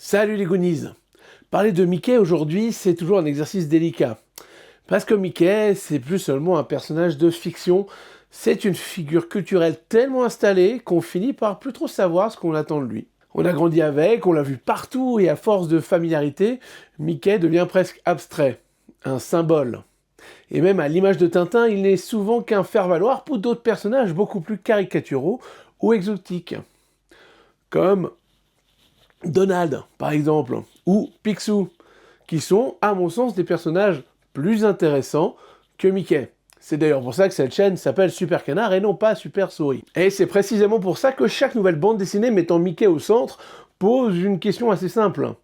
Salut les Goonies! Parler de Mickey aujourd'hui, c'est toujours un exercice délicat. Parce que Mickey, c'est plus seulement un personnage de fiction, c'est une figure culturelle tellement installée qu'on finit par plus trop savoir ce qu'on attend de lui. On a grandi avec, on l'a vu partout, et à force de familiarité, Mickey devient presque abstrait, un symbole. Et même à l'image de Tintin, il n'est souvent qu'un faire-valoir pour d'autres personnages beaucoup plus caricaturaux ou exotiques. Comme Donald, par exemple, ou Picsou, qui sont, à mon sens, des personnages plus intéressants que Mickey. C'est d'ailleurs pour ça que cette chaîne s'appelle Super Canard et non pas Super Souris. Et c'est précisément pour ça que chaque nouvelle bande dessinée mettant Mickey au centre pose une question assez simple.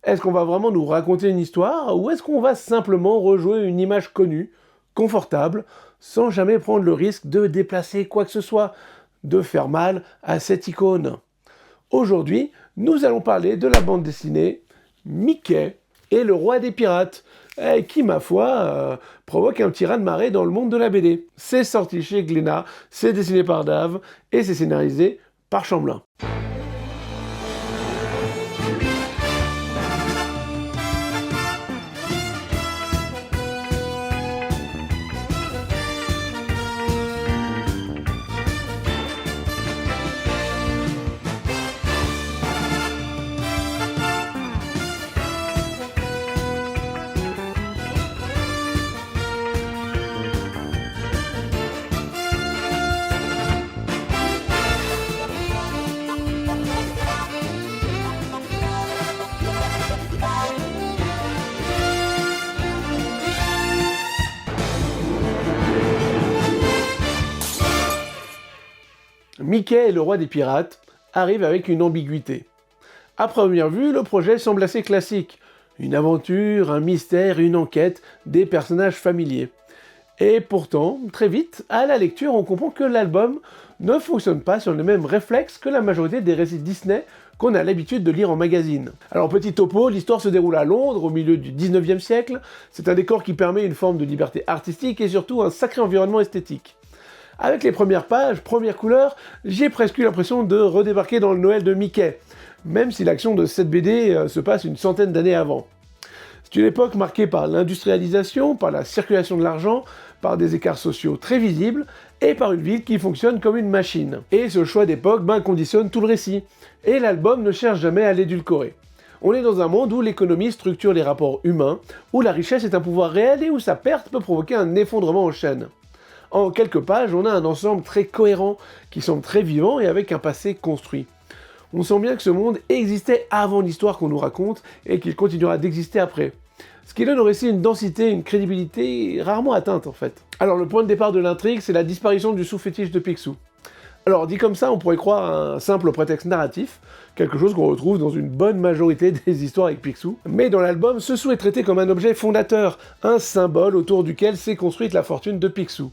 Est-ce qu'on va vraiment nous raconter une histoire, ou est-ce qu'on va simplement rejouer une image connue, confortable, sans jamais prendre le risque de déplacer quoi que ce soit, de faire mal à cette icône? Aujourd'hui, nous allons parler de la bande dessinée Mickey et le roi des pirates, qui, ma foi, provoque un petit raz-de-marée dans le monde de la BD. C'est sorti chez Glénat, c'est dessiné par Dave, et c'est scénarisé par Chamblin. Mickey et le roi des pirates arrivent avec une ambiguïté. À première vue, le projet semble assez classique. Une aventure, un mystère, une enquête, des personnages familiers. Et pourtant, très vite, à la lecture, on comprend que l'album ne fonctionne pas sur les mêmes réflexes que la majorité des récits Disney qu'on a l'habitude de lire en magazine. Alors petit topo, l'histoire se déroule à Londres, au milieu du 19e siècle. C'est un décor qui permet une forme de liberté artistique et surtout un sacré environnement esthétique. Avec les premières pages, premières couleurs, j'ai presque eu l'impression de redébarquer dans le Noël de Mickey, même si l'action de cette BD se passe une centaine d'années avant. C'est une époque marquée par l'industrialisation, par la circulation de l'argent, par des écarts sociaux très visibles, et par une ville qui fonctionne comme une machine. Et ce choix d'époque conditionne tout le récit, et l'album ne cherche jamais à l'édulcorer. On est dans un monde où l'économie structure les rapports humains, où la richesse est un pouvoir réel et où sa perte peut provoquer un effondrement en chaîne. En quelques pages, on a un ensemble très cohérent, qui semble très vivant et avec un passé construit. On sent bien que ce monde existait avant l'histoire qu'on nous raconte et qu'il continuera d'exister après. Ce qui donne au récit une densité, une crédibilité rarement atteinte en fait. Alors le point de départ de l'intrigue, c'est la disparition du sous-fétiche de Picsou. Alors dit comme ça, on pourrait croire à un simple prétexte narratif, quelque chose qu'on retrouve dans une bonne majorité des histoires avec Picsou. Mais dans l'album, ce sou est traité comme un objet fondateur, un symbole autour duquel s'est construite la fortune de Picsou.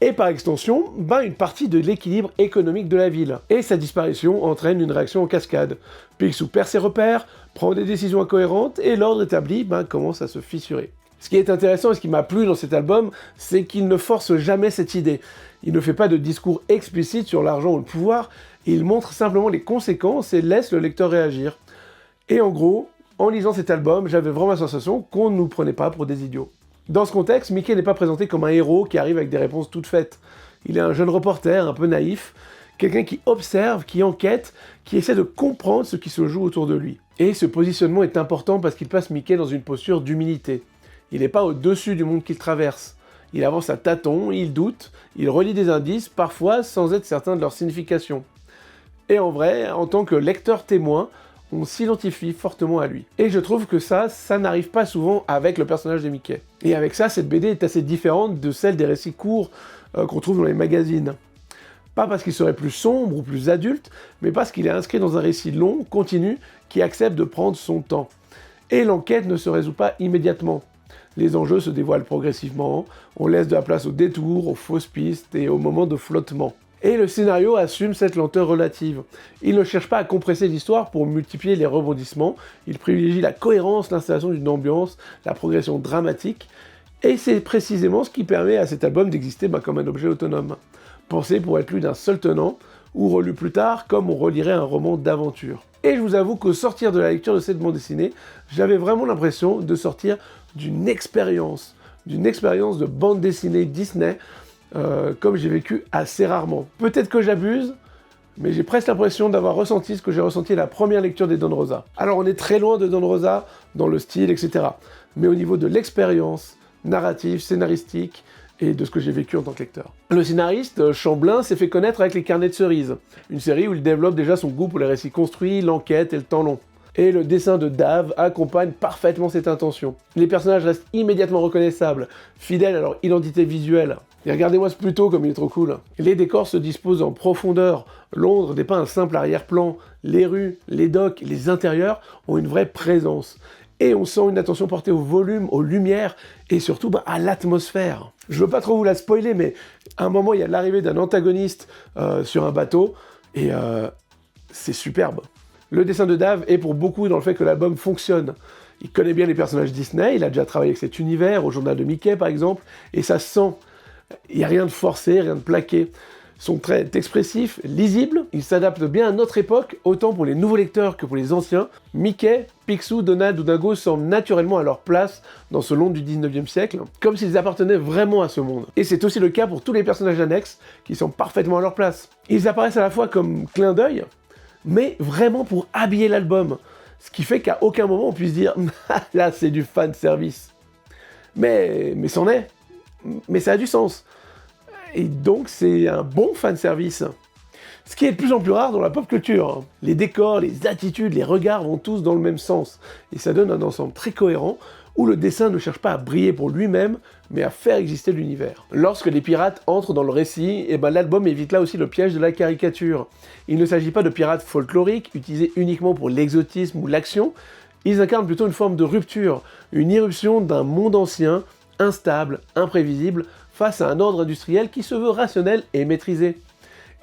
Et par extension, une partie de l'équilibre économique de la ville. Et sa disparition entraîne une réaction en cascade. Picsou perd ses repères, prend des décisions incohérentes, et l'ordre établi commence à se fissurer. Ce qui est intéressant et ce qui m'a plu dans cet album, c'est qu'il ne force jamais cette idée. Il ne fait pas de discours explicite sur l'argent ou le pouvoir, il montre simplement les conséquences et laisse le lecteur réagir. Et en gros, en lisant cet album, j'avais vraiment la sensation qu'on ne nous prenait pas pour des idiots. Dans ce contexte, Mickey n'est pas présenté comme un héros qui arrive avec des réponses toutes faites. Il est un jeune reporter, un peu naïf, quelqu'un qui observe, qui enquête, qui essaie de comprendre ce qui se joue autour de lui. Et ce positionnement est important parce qu'il place Mickey dans une posture d'humilité. Il n'est pas au-dessus du monde qu'il traverse. Il avance à tâtons, il doute, il relie des indices, parfois sans être certain de leur signification. Et en vrai, en tant que lecteur témoin, on s'identifie fortement à lui. Et je trouve que ça n'arrive pas souvent avec le personnage de Mickey. Et avec ça, cette BD est assez différente de celle des récits courts qu'on trouve dans les magazines. Pas parce qu'il serait plus sombre ou plus adulte, mais parce qu'il est inscrit dans un récit long, continu, qui accepte de prendre son temps. Et l'enquête ne se résout pas immédiatement. Les enjeux se dévoilent progressivement, on laisse de la place aux détours, aux fausses pistes et aux moments de flottement. Et le scénario assume cette lenteur relative. Il ne cherche pas à compresser l'histoire pour multiplier les rebondissements, il privilégie la cohérence, l'installation d'une ambiance, la progression dramatique, et c'est précisément ce qui permet à cet album d'exister comme un objet autonome. Pensé pour être lu d'un seul tenant, ou relus plus tard comme on relirait un roman d'aventure. Et je vous avoue qu'au sortir de la lecture de cette bande dessinée, j'avais vraiment l'impression de sortir d'une expérience de bande dessinée Disney, comme j'ai vécu assez rarement. Peut-être que j'abuse, mais j'ai presque l'impression d'avoir ressenti ce que j'ai ressenti à la première lecture des Don Rosa. Alors on est très loin de Don Rosa, dans le style, etc. Mais au niveau de l'expérience narrative, scénaristique, et de ce que j'ai vécu en tant que lecteur. Le scénariste, Chamblin, s'est fait connaître avec Les Carnets de Cerises, une série où il développe déjà son goût pour les récits construits, l'enquête et le temps long. Et le dessin de Dave accompagne parfaitement cette intention. Les personnages restent immédiatement reconnaissables, fidèles à leur identité visuelle. Et regardez-moi ce Pluto comme il est trop cool. Les décors se disposent en profondeur. Londres n'est pas un simple arrière-plan. Les rues, les docks, les intérieurs ont une vraie présence. Et on sent une attention portée au volume, aux lumières et surtout à l'atmosphère. Je veux pas trop vous la spoiler, mais à un moment il y a l'arrivée d'un antagoniste sur un bateau et c'est superbe. Le dessin de Dave est pour beaucoup dans le fait que l'album fonctionne. Il connaît bien les personnages Disney, il a déjà travaillé avec cet univers, au journal de Mickey par exemple, et ça se sent. Il n'y a rien de forcé, rien de plaqué. Son trait est expressif, lisible, il s'adapte bien à notre époque, autant pour les nouveaux lecteurs que pour les anciens. Mickey, Picsou, Donald ou Dingo semblent naturellement à leur place dans ce Londres du 19e siècle, comme s'ils appartenaient vraiment à ce monde. Et c'est aussi le cas pour tous les personnages annexes, qui sont parfaitement à leur place. Ils apparaissent à la fois comme clin d'œil, mais vraiment pour habiller l'album, ce qui fait qu'à aucun moment on puisse dire « là c'est du fan service ». Mais c'en est, mais ça a du sens. Et donc c'est un bon fanservice. Ce qui est de plus en plus rare dans la pop culture. Les décors, les attitudes, les regards vont tous dans le même sens. Et ça donne un ensemble très cohérent où le dessin ne cherche pas à briller pour lui-même, mais à faire exister l'univers. Lorsque les pirates entrent dans le récit, l'album évite là aussi le piège de la caricature. Il ne s'agit pas de pirates folkloriques, utilisés uniquement pour l'exotisme ou l'action. Ils incarnent plutôt une forme de rupture, une irruption d'un monde ancien, instable, imprévisible, face à un ordre industriel qui se veut rationnel et maîtrisé.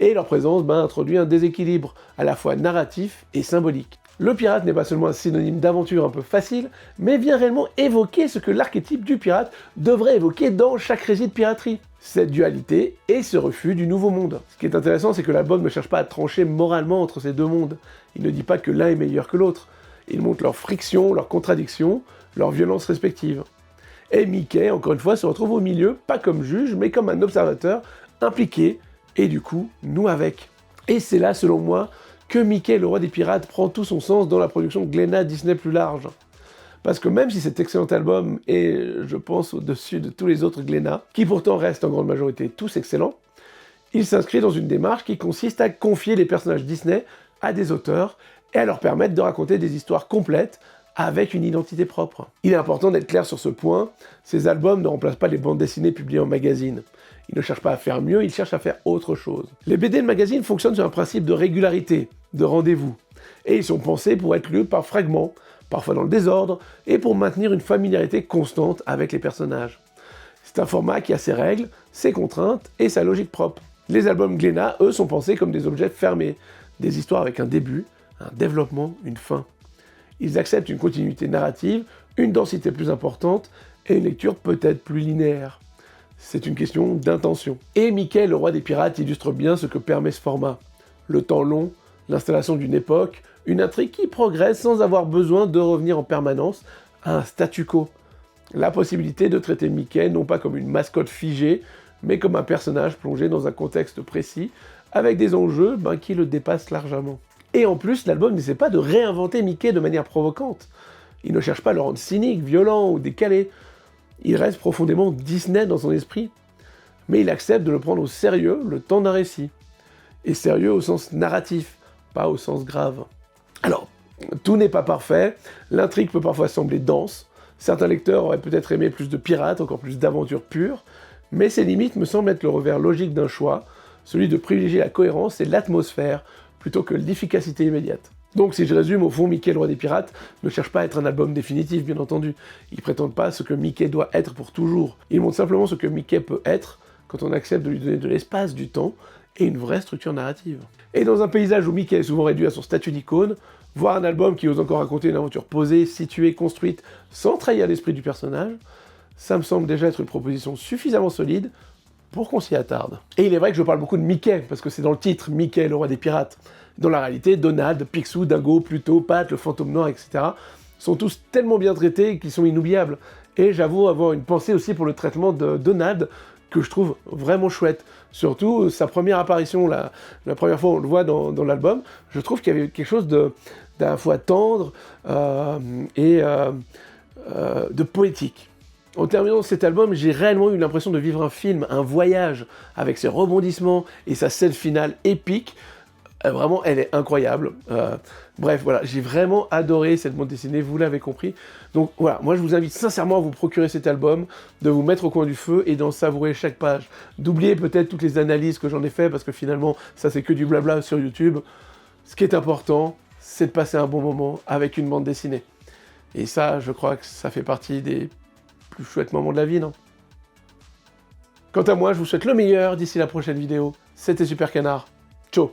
Et leur présence introduit un déséquilibre, à la fois narratif et symbolique. Le pirate n'est pas seulement un synonyme d'aventure un peu facile, mais vient réellement évoquer ce que l'archétype du pirate devrait évoquer dans chaque récit de piraterie. Cette dualité et ce refus du nouveau monde. Ce qui est intéressant, c'est que l'album ne cherche pas à trancher moralement entre ces deux mondes. Il ne dit pas que l'un est meilleur que l'autre. Il montre leurs frictions, leurs contradictions, leurs violences respectives. Et Mickey, encore une fois, se retrouve au milieu, pas comme juge, mais comme un observateur impliqué, et du coup, nous avec. Et c'est là, selon moi, que Mickey, le roi des pirates, prend tout son sens dans la production Glénat Disney plus large. Parce que même si cet excellent album est, je pense, au-dessus de tous les autres Glénat, qui pourtant restent en grande majorité tous excellents, il s'inscrit dans une démarche qui consiste à confier les personnages Disney à des auteurs et à leur permettre de raconter des histoires complètes avec une identité propre. Il est important d'être clair sur ce point, ces albums ne remplacent pas les bandes dessinées publiées en magazine. Ils ne cherchent pas à faire mieux, ils cherchent à faire autre chose. Les BD de magazine fonctionnent sur un principe de régularité, de rendez-vous. Et ils sont pensés pour être lus par fragments, parfois dans le désordre, et pour maintenir une familiarité constante avec les personnages. C'est un format qui a ses règles, ses contraintes et sa logique propre. Les albums Glénat, eux, sont pensés comme des objets fermés, des histoires avec un début, un développement, une fin. Ils acceptent une continuité narrative, une densité plus importante et une lecture peut-être plus linéaire. C'est une question d'intention. Et Mickey, le roi des pirates, illustre bien ce que permet ce format. Le temps long, l'installation d'une époque, une intrigue qui progresse sans avoir besoin de revenir en permanence à un statu quo. La possibilité de traiter Mickey non pas comme une mascotte figée, mais comme un personnage plongé dans un contexte précis, avec des enjeux qui le dépassent largement. Et en plus, l'album n'essaie pas de réinventer Mickey de manière provocante. Il ne cherche pas à le rendre cynique, violent ou décalé. Il reste profondément Disney dans son esprit, mais il accepte de le prendre au sérieux le temps d'un récit. Et sérieux au sens narratif, pas au sens grave. Alors, tout n'est pas parfait, l'intrigue peut parfois sembler dense, certains lecteurs auraient peut-être aimé plus de pirates, encore plus d'aventures pures, mais ces limites me semblent être le revers logique d'un choix, celui de privilégier la cohérence et l'atmosphère, plutôt que l'efficacité immédiate. Donc si je résume, au fond, Mickey, le roi des pirates, ne cherche pas à être un album définitif, bien entendu. Ils prétendent pas ce que Mickey doit être pour toujours. Ils montrent simplement ce que Mickey peut être quand on accepte de lui donner de l'espace, du temps et une vraie structure narrative. Et dans un paysage où Mickey est souvent réduit à son statut d'icône, voir un album qui ose encore raconter une aventure posée, située, construite, sans trahir l'esprit du personnage, ça me semble déjà être une proposition suffisamment solide pour qu'on s'y attarde. Et il est vrai que je parle beaucoup de Mickey, parce que c'est dans le titre, Mickey, le roi des pirates. Dans la réalité, Donald, Picsou, Dingo, Pluto, Pat, le fantôme noir, etc. sont tous tellement bien traités qu'ils sont inoubliables. Et j'avoue avoir une pensée aussi pour le traitement de Donald, que je trouve vraiment chouette. Surtout sa première apparition, la première fois où on le voit dans l'album, je trouve qu'il y avait quelque chose d'à la fois tendre et de poétique. En terminant cet album, j'ai réellement eu l'impression de vivre un film, un voyage, avec ses rebondissements et sa scène finale épique. Vraiment, elle est incroyable. Bref, voilà, j'ai vraiment adoré cette bande dessinée, vous l'avez compris. Donc voilà, moi je vous invite sincèrement à vous procurer cet album, de vous mettre au coin du feu et d'en savourer chaque page. D'oublier peut-être toutes les analyses que j'en ai fait, parce que finalement, ça c'est que du blabla sur YouTube. Ce qui est important, c'est de passer un bon moment avec une bande dessinée. Et ça, je crois que ça fait partie des plus chouettes moments de la vie, non? Quant à moi, je vous souhaite le meilleur d'ici la prochaine vidéo. C'était Super Canard. Ciao.